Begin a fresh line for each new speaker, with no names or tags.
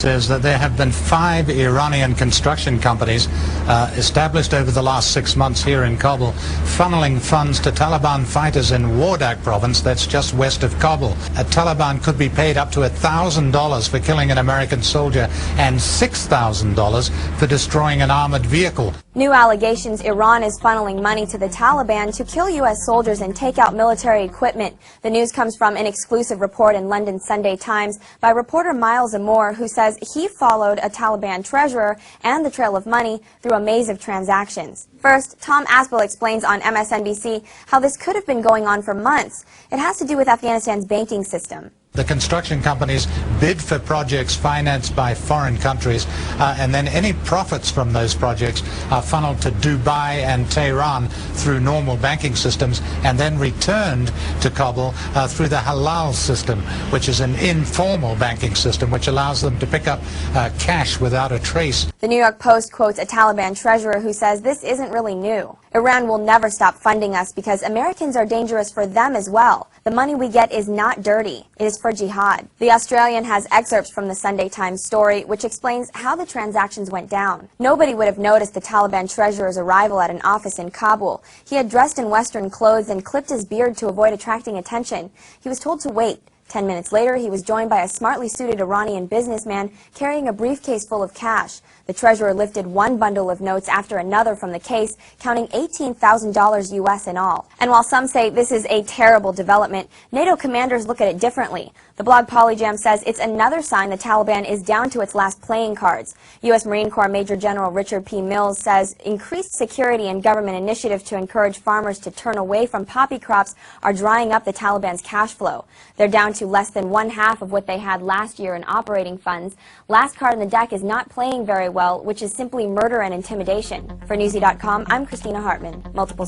Says that there have been 5 Iranian construction companies established over the last 6 months here in Kabul, funneling funds to Taliban fighters in Wardak province, that's just west of Kabul. Taliban could be paid up to $1,000 for killing an American soldier and $6,000 for destroying an armored vehicle.
New allegations Iran is funneling money to the Taliban to kill U.S. soldiers and take out military equipment. The news comes from an exclusive report in London's Sunday Times by reporter Miles Amor, who says he followed a Taliban treasurer and the trail of money through a maze of transactions. First, Tom Aspel explains on MSNBC how this could have been going on for months. It has to do with Afghanistan's banking system.
The construction companies bid for projects financed by foreign countries, and then any profits from those projects are funneled to Dubai and Tehran through normal banking systems and then returned to Kabul through the halal system, which is an informal banking system which allows them to pick up cash without a trace.
The New York Post quotes a Taliban treasurer who says this isn't really new. Iran will never stop funding us because Americans are dangerous for them as well. The money we get is not dirty. It is for jihad. The Australian has excerpts from the Sunday Times story which explains how the transactions went down. Nobody would have noticed the Taliban treasurer's arrival at an office in Kabul. He had dressed in Western clothes and clipped his beard to avoid attracting attention. He was told to wait. 10 minutes later, he was joined by a smartly suited Iranian businessman carrying a briefcase full of cash. The treasurer lifted one bundle of notes after another from the case, counting $18,000 U.S. in all. And while some say this is a terrible development, NATO commanders look at it differently. The blog Polyjam says it's another sign the Taliban is down to its last playing cards. U.S. Marine Corps Major General Richard P. Mills says increased security and government initiatives to encourage farmers to turn away from poppy crops are drying up the Taliban's cash flow. They're down to less than 1/2 of what they had last year in operating funds. Last card in the deck is not playing very well, which is simply murder and intimidation. For Newsy.com, I'm Christina Hartman. Multiple